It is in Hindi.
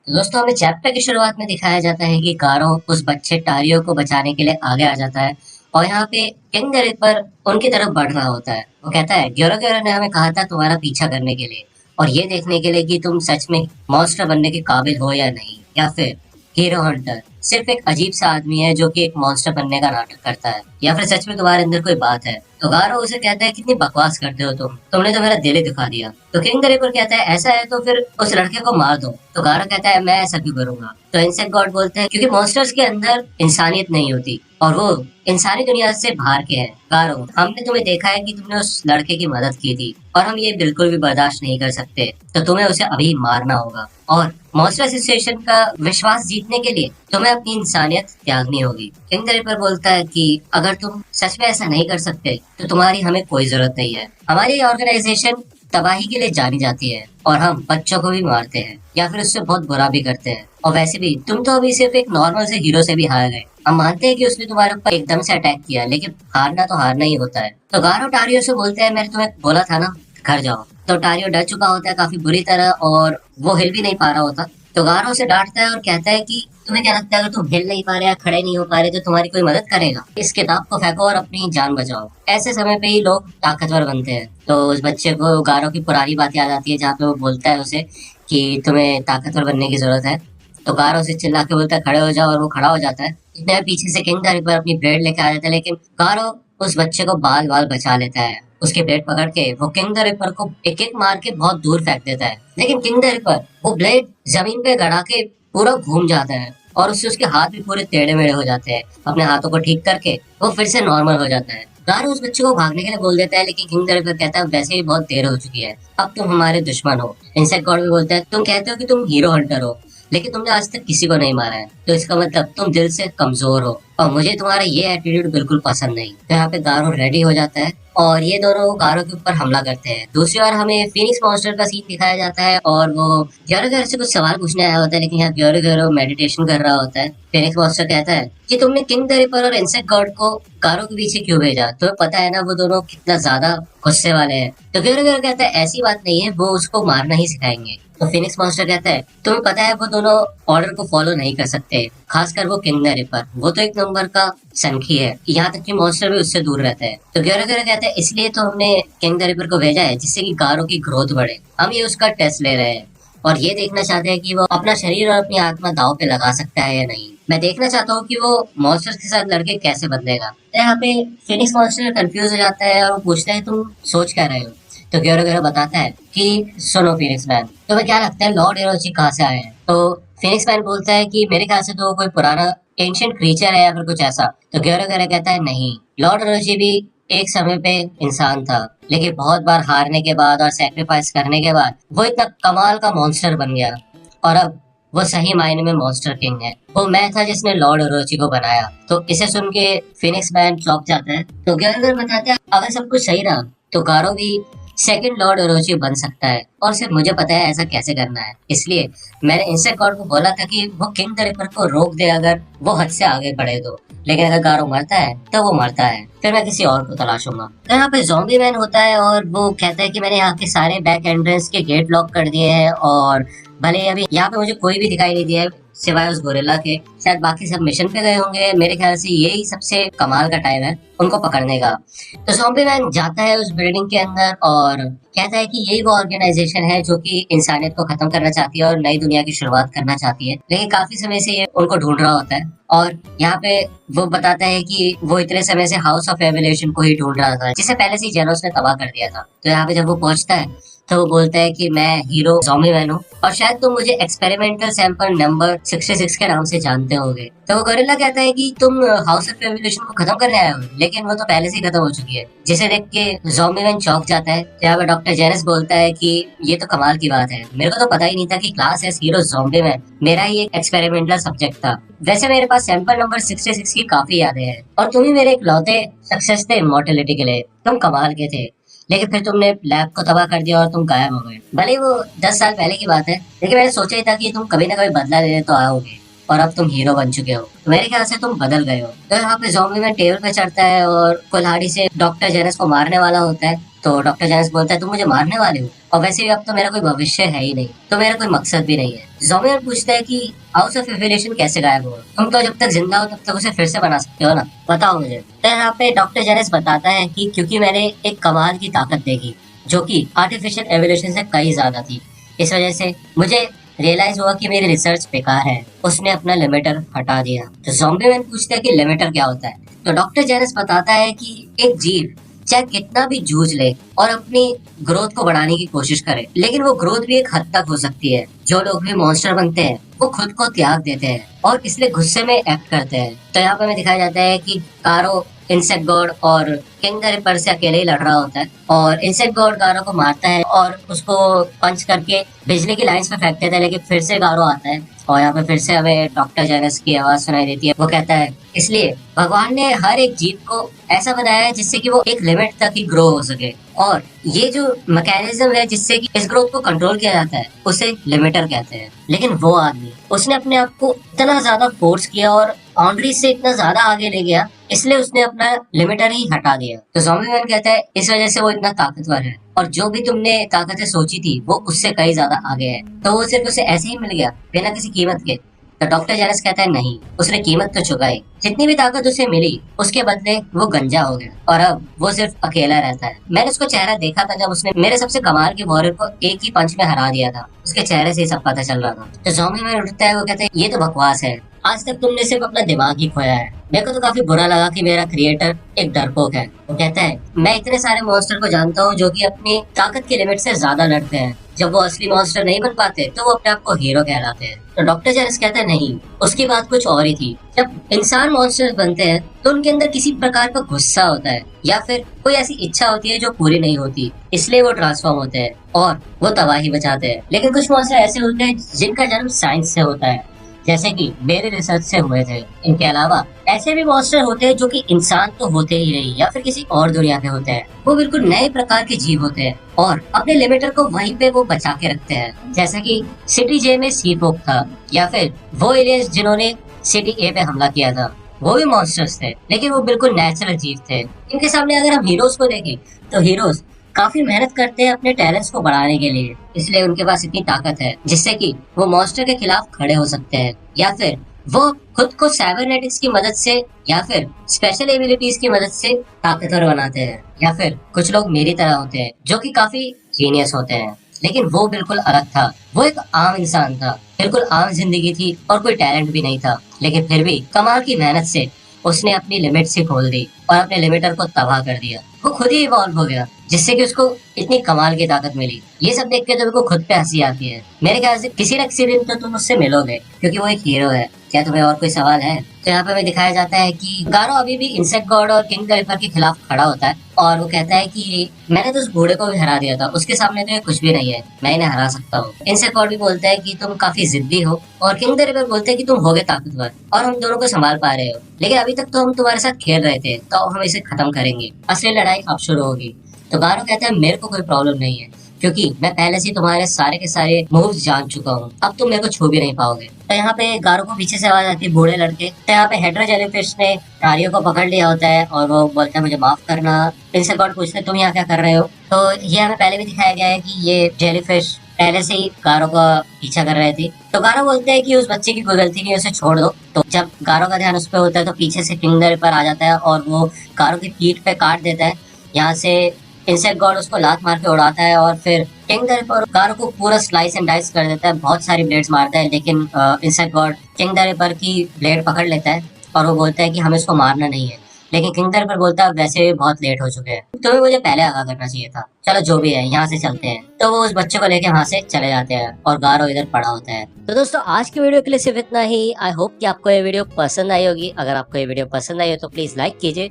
तो दोस्तों हमें चैप्टर की शुरुआत में दिखाया जाता है कि गारो उस बच्चे टारियो को बचाने के लिए आगे आ जाता है और यहाँ पे किंग द रिपर उनकी तरफ बढ़ रहा होता है। वो कहता है ग्योरो ग्योरो ने हमें कहा था तुम्हारा पीछा करने के लिए और ये देखने के लिए कि तुम सच में मॉन्स्टर बनने के काबिल हो या नहीं, या फिर हीरो हंटर सिर्फ एक अजीब सा आदमी है जो कि एक मॉन्स्टर बनने का नाटक करता है, या फिर सच में तुम्हारे अंदर कोई बात है। तो गारो उसे कहता है कितनी बकवास करते हो तुमने तो मेरा दिल ही दुखा दिया। तो किंग द रिपर कहता है ऐसा है तो फिर उस लड़के को मार दो। तो गारो कहता है मैं ऐसा क्यों करूंगा। तो इंसेक्ट गॉड बोलते हैं क्योंकि मॉन्स्टर्स के अंदर इंसानियत नहीं होती और वो इंसानी दुनिया से बाहर के हैं। गारो हमने तुम्हें देखा है कि तुमने उस लड़के की मदद की थी और हम ये बिल्कुल भी बर्दाश्त नहीं कर सकते, तो तुम्हें उसे अभी मारना होगा और मॉन्स्टर एसोसिएशन का विश्वास जीतने के लिए तुम्हें अपनी इंसानियत त्यागनी होगी। किंग द रिपर बोलता है कि अगर तुम सच में ऐसा नहीं कर सकते तो तुम्हारी हमें कोई जरूरत नहीं है। हमारी ऑर्गेनाइजेशन तबाही के लिए जानी जाती है और हम बच्चों को भी मारते हैं या फिर उससे बहुत बुरा भी करते हैं। और वैसे भी तुम तो अभी सिर्फ एक नॉर्मल से हीरो से भी हार गए। हम मानते हैं कि उसने तुम्हारे ऊपर एकदम से अटैक किया, लेकिन हारना तो हारना ही होता है। तो गारो टारियो से बोलते हैं मैंने तुम्हें बोला था ना, घर जाओ। तो टारियो डर चुका होता है काफी बुरी तरह और वो हिल भी नहीं पा रहा होता। तो गारो उसे डांटता है और कहता है कि तुम्हें क्या लगता है अगर तुम हिल नहीं पा रहे या खड़े नहीं हो पा रहे तो तुम्हारी कोई मदद करेगा। इस किताब को फेंको और अपनी जान बचाओ। ऐसे समय पे ही लोग ताकतवर बनते हैं। तो उस बच्चे को गारो की पुरानी बात याद आती है जहाँ पे वो बोलता है उसे कि तुम्हें ताकतवर बनने की जरूरत है। तो गारो से चिल्ला के बोलता है खड़े हो जाओ और वो खड़ा हो जाता है। इतने में पीछे से किंग द रिपर अपनी ब्लेड लेके आ जाता है, लेकिन गारो उस बच्चे को बाल बाल बचा लेता है। उसके ब्लेड पकड़ के वो किंग द रिपर को एक एक मार के बहुत दूर फेंक देता है, लेकिन किंग द रिपर वो ब्लेड जमीन पे गड़ा के पूरा घूम जाता है और उससे उसके हाथ भी पूरे टेढ़े मेढ़े हो जाते हैं। अपने हाथों को ठीक करके वो फिर से नॉर्मल हो जाता है। गारो उस बच्चे को भागने के लिए बोल देता है, लेकिन किंग द रिपर कहता है वैसे ही बहुत देर हो चुकी है, अब तुम हमारे दुश्मन हो। इंसेक्ट गॉड भी बोलता है तुम कहते हो कि तुम हीरो हंटर हो, लेकिन तुमने आज तक किसी को नहीं मारा है, तो इसका मतलब तुम दिल से कमजोर हो और मुझे तुम्हारा ये एटीट्यूड बिल्कुल पसंद नहीं। तो यहाँ पे गारो रेडी हो जाता है और ये दोनों गारो के ऊपर हमला करते हैं। दूसरी ओर हमें फिनिक्स मॉन्स्टर का सीन दिखाया जाता है और वो ग्योरो ग्योरो से कुछ सवाल पूछने आया होता है, लेकिन यहाँ ग्योरो ग्योरो मेडिटेशन कर रहा होता है। फिनिक्स मॉन्स्टर कहता है कि तुमने किंग द रिपर और इंसेक्ट गॉड को गारो के पीछे क्यों भेजा, तुम्हें पता है ना वो दोनों कितना ज्यादा गुस्से वाले हैं। तो ग्योरो ग्योरो कहता है ऐसी बात नहीं है, वो उसको मारना ही सिखाएंगे। तो फिनिक्स मॉन्स्टर कहता है तुम्हें पता है वो दोनों ऑर्डर को फॉलो नहीं कर सकते, खासकर वो किंग द रिपर, वो तो एक नंबर का सनकी है, यहाँ तक कि मॉन्स्टर भी उससे दूर रहता है। तो ग्योरो ग्योरो कहता है इसलिए तो हमने किंग द रिपर को भेजा है जिससे कि गारो की ग्रोथ बढ़े। हम ये उसका टेस्ट ले रहे हैं और ये देखना चाहते हैं कि वो अपना शरीर और अपनी आत्मा दांव पे लगा सकता है या नहीं। मैं देखना चाहता हूँ कि वो मॉन्स्टर्स के साथ लड़के कैसे बदलेगा। तो यहाँ पे फिनिक्स मॉन्स्टर कंफ्यूज हो जाता है और वो पूछता है तुम सोच क्या रहे हो। तो ग्योरो ग्योरो बताता है कि सुनो फिनिक्स मैन, तुम्हें क्या लगता है लॉर्ड एरोची कहाँ से आए हैं। तो फिनिक्स मैन बोलता है कि मेरे ख्याल से तो कोई पुराना एंशिएंट क्रीचर है या फिर कुछ ऐसा। तो ग्योरो ग्योरो कहता है नहीं, लॉर्ड एरोची भी एक समय पे इंसान था, लेकिन बहुत बार हारने के बाद और सेक्रीफाइस करने के बाद वो इतना कमाल का मॉन्स्टर बन गया और अब वो सही मायने में मॉन्स्टर किंग है। वो मैं था जिसने लॉर्ड ओरोची को बनाया। तो इसे सुन के फिनिक्स मैन चौंक जाता है। तो ग्योरो बताते हैं अगर सब कुछ सही रहा तो गारो भी सेकंड लॉर्ड ओरोची बन सकता है और सिर्फ मुझे पता है ऐसा कैसे करना है। इसलिए मैंने इंसेक्ट गॉड को बोला था कि वो किंग द रिपर को रोक दे अगर वो हद से आगे बढ़े तो, लेकिन अगर गारो मरता है तो वो मरता है, फिर मैं किसी और को तलाशूंगा। तो यहाँ पे ज़ॉम्बी मैन होता है और वो कहता है कि मैंने यहाँ के सारे बैक एंट्रेंस के गेट लॉक कर दिए हैं और भले ही अभी यहाँ पे मुझे कोई भी दिखाई नहीं दिया है सिवाय उस गोरिल्ला के, शायद बाकी सब मिशन पे गए होंगे। मेरे ख्याल से यही सबसे कमाल का टाइम है उनको पकड़ने का। तो ज़ॉम्बी मैन जाता है उस बिल्डिंग के अंदर और कहता है कि यही वो ऑर्गेनाइजेशन है जो कि इंसानियत को खत्म करना चाहती है और नई दुनिया की शुरुआत करना चाहती है, लेकिन काफी समय से ये उनको ढूंढ रहा होता है। और यहाँ पे वो बताता है कि वो इतने समय से हाउस ऑफ एवोल्यूशन को ही ढूंढ रहा था जिसे पहले से ही जेनोस ने तबाह कर दिया था। तो यहाँ पे जब वो पहुंचता है तो वो बोलता है कि मैं हीरो ज़ॉम्बी मैन हूँ और शायद तुम मुझे एक्सपेरिमेंटल सैंपल नंबर 66 के नाम से जानते होगे। तो वो गोरिल्ला कहता है कि तुम हाउस ऑफ एवोल्यूशन को खत्म करने आए हो, लेकिन वो तो पहले से ही खत्म हो चुकी है। जिसे देख के ज़ॉम्बी मैन चौंक जाता है। यहाँ पे डॉक्टर जेनिस बोलता है कि ये तो कमाल की बात है, मेरे को तो पता ही नहीं था कि class S hero zombie man मेरा ही एक एक्सपेरिमेंटल सब्जेक्ट था। वैसे मेरे पास सैंपल नंबर 66 की काफी यादें हैं और तुम ही मेरे इकलौते सक्सेस थे इमॉर्टलिटी के लिए। तुम कमाल के थे, लेकिन फिर तुमने लैब को तबाह कर दिया और तुम गायब हो गए। भले ही वो 10 साल पहले की बात है, लेकिन मैंने सोचा ही था कि तुम कभी ना कभी बदला लेने तो आओगे और अब तुम हीरो बन चुके हो। तो मेरे ख्याल से तुम बदल गए हो। तो यहाँ पे ज़ॉम्बी में टेबल पे चढ़ता है और कुल्हाड़ी से डॉक्टर जेनिस को मारने वाला होता है। तो डॉक्टर जेनिस बोलता है तुम मुझे मारने वाले हो। और वैसे भी अब तो मेरा कोई भविष्य है ही नहीं, तो मेरा कोई मकसद भी नहीं है। ज़ोंबीमैन पूछता है कि हाउस ऑफ एफिलिएशन कैसे गायब हुआ? तुम तो जब तक जिंदा हो तब तक उसे फिर से बना सकते हो ना, बताओ मुझे। तो यहाँ पे डॉक्टर जेनिस बताता है कि क्योंकि मैंने एक कमाल की ताकत देखी जो कि आर्टिफिशियल एवोल्यूशन से कई ज्यादा थी, इस वजह से मुझे रियलाइज हुआ कि मेरी रिसर्च बेकार है। उसने अपना लिमिटर हटा दिया। तो ज़ॉम्बीमैन पूछता है कि लिमिटर क्या होता है? तो डॉक्टर जेनिस बताता है कि एक जीव चाहे कितना भी जूझ ले और अपनी ग्रोथ को बढ़ाने की कोशिश करे, लेकिन वो ग्रोथ भी एक हद तक हो सकती है। जो लोग भी मॉन्स्टर बनते हैं वो खुद को त्याग देते हैं और इसलिए गुस्से में एक्ट करते हैं। तो यहाँ पे हमें दिखाया जाता है कि कारो इंसेक्ट गॉड और किंग द रिपर से अकेले ही लड़ रहा होता है और इंसेक्ट गॉड गारो को मारता है और उसको पंच करके बिजली की लाइंस पे फेंक देता है, लेकिन फिर से गारो आता है और यहाँ पे फिर से हमें डॉक्टर जेनिस की आवाज सुनाई देती है। वो कहता है इसलिए भगवान ने हर एक जीव को ऐसा बनाया है जिससे कि वो एक लिमिट तक ही ग्रो हो सके, और ये जो मैकेनिज्म है जिससे कि इस ग्रोथ को कंट्रोल किया जाता है उसे लिमिटर कहते हैं। लेकिन वो आदमी उसने अपने आप को इतना ज्यादा फोर्स किया और बाउंड्री से इतना ज्यादा आगे ले गया, इसलिए उसने अपना लिमिटर ही हटा दिया। तो ज़ॉम्बीमैन कहता है इस वजह से वो इतना ताकतवर है और जो भी तुमने ताकतें सोची थी वो उससे कई ज्यादा आगे है। तो वो सिर्फ उसे ऐसे ही मिल गया बिना किसी कीमत के? तो डॉक्टर जेनिस कहता है नहीं, उसने कीमत तो चुकाई। जितनी भी ताकत उसे मिली उसके बदले वो गंजा हो गया और अब वो सिर्फ अकेला रहता है। मैंने उसको चेहरा देखा था जब उसने मेरे सबसे कमाल के वॉरियर को एक ही पंच में हरा दिया था, उसके चेहरे से ही सब पता चल रहा था। तो ज़ॉम्बीमैन उठता है, वो कहता है ये तो बकवास है, आज तक तुमने सिर्फ अपना दिमाग ही खोया है। मेरे को तो काफी बुरा लगा कि मेरा क्रिएटर एक डरपोक है। वो कहता है मैं इतने सारे मॉन्स्टर को जानता हूँ जो कि अपनी ताकत की लिमिट से ज्यादा लड़ते हैं, जब वो असली मॉन्स्टर नहीं बन पाते तो वो अपने आप को हीरो कहलाते हैं। तो डॉक्टर जेनिस कहता है नहीं, उसकी बात कुछ और ही थी। जब इंसान मॉन्स्टर बनते हैं तो उनके अंदर किसी प्रकार का गुस्सा होता है या फिर कोई ऐसी इच्छा होती है जो पूरी नहीं होती, इसलिए वो ट्रांसफॉर्म होते हैं और वो तबाही बचाते हैं। लेकिन कुछ मॉन्स्टर ऐसे होते हैं जिनका जन्म साइंस से होता है, जैसे कि मेरे रिसर्च से हुए थे। इनके अलावा ऐसे भी मॉन्स्टर होते हैं जो कि इंसान तो होते ही नहीं या फिर किसी और दुनिया के होते हैं। वो बिल्कुल नए प्रकार के जीव होते हैं और अपने लिमिटर को वहीं पे वो बचा के रखते हैं, जैसे कि सिटी जे में सी फोक था या फिर वो एलियंस जिन्होंने सिटी ए पे हमला किया था, वो भी मॉन्स्टर्स थे लेकिन वो बिल्कुल नेचुरल जीव थे। इनके सामने अगर हम हीरोज को देखें तो हीरोज काफी मेहनत करते हैं अपने टैलेंट्स को बढ़ाने के लिए, इसलिए उनके पास इतनी ताकत है जिससे कि वो मॉन्स्टर के खिलाफ खड़े हो सकते हैं या फिर वो खुद को साइबरनेटिक्स की मदद से या फिर स्पेशल एबिलिटीज की मदद से ताकतवर बनाते हैं। या फिर कुछ लोग मेरी तरह होते हैं जो कि काफी जीनियस होते हैं, लेकिन वो बिल्कुल अलग था। वो एक आम इंसान था, बिल्कुल आम जिंदगी थी और कोई टैलेंट भी नहीं था, लेकिन फिर भी कमाल की मेहनत से उसने अपनी लिमिट से खोल दी और अपने लिमिटर को तबाह कर दिया। वो खुद ही इवॉल्व हो गया जिससे कि उसको इतनी कमाल की ताकत मिली। ये सब देख के तो मेरे को खुद पे हंसी आती है। मेरे ख्याल से किसी न किसी दिन तो तुम उससे मिलोगे क्योंकि वो एक हीरो है। क्या तुम्हें और कोई सवाल है? तो यहाँ पे हमें दिखाया जाता है कि गारो अभी भी इंसेक्ट गॉड और किंग द रिपर के खिलाफ खड़ा होता है और वो कहता है कि मैंने तो उस बूढ़े को भी हरा दिया था, उसके सामने तो ये कुछ भी नहीं है, मैं इन्हें हरा सकता हूँ। इंसेक्ट गॉड भी बोलता है कि तुम काफी जिद्दी हो और किंग द रिपर बोलते हैं कि तुम होगे ताकतवर और हम दोनों को संभाल पा रहे हो, लेकिन अभी तक तो हम तुम्हारे साथ खेल रहे थे, तो हम इसे खत्म करेंगे, असली लड़ाई अब शुरू होगी। तो गारो कहता है मेरे को कोई प्रॉब्लम नहीं है क्योंकि मैं पहले से तुम्हारे सारे के सारे मूव्स जान चुका हूँ, अब तुम मेरे को छू भी नहीं पाओगे। तो यहाँ पे गारो को पीछे से आवाज आती है बूढ़े लड़के। तो यहाँ पे हेड्रा जेलीफिश ने टारियो को पकड़ लिया होता है और वो बोलता है मुझे माफ करना। इनसे गॉड पूछते तुम यहाँ क्या कर रहे हो? तो ये हमें पहले भी दिखाया गया है कि ये जेलीफिश पहले से ही गारो का पीछा कर रहे थे। तो गारो बोलते हैं कि उस बच्चे की कोई गलती नहीं, उसे छोड़ दो। तो जब गारो का ध्यान उस पर होता है तो पीछे से किंग द रिपर आ जाता है और वो गारो की पीठ पे काट देता है। यहाँ से इंसेक्ट गॉड उसको लात मार के उड़ाता है और फिर किंग द रिपर गारो को पूरा स्लाइस एंड डाइस कर देता है, बहुत सारी ब्लेड्स मारता है, लेकिन insect God king the ripper की ब्लेड पकड़ लेता है और वो बोलता है कि हमें इसको मारना नहीं है। लेकिन किंग द रिपर बोलता है वैसे भी बहुत लेट हो चुके हैं, तुम्हें मुझे पहले आगाह करना चाहिए था, चलो जो भी है यहाँ से चलते हैं। तो वो उस बच्चे को लेके वहाँ से चले जाते हैं और गारो इधर पड़ा होता है। तो दोस्तों आज की वीडियो के लिए सिर्फ इतना ही। आई होप कि आपको ये वीडियो पसंद आई होगी। अगर आपको ये वीडियो पसंद आई हो तो प्लीज लाइक कीजिए।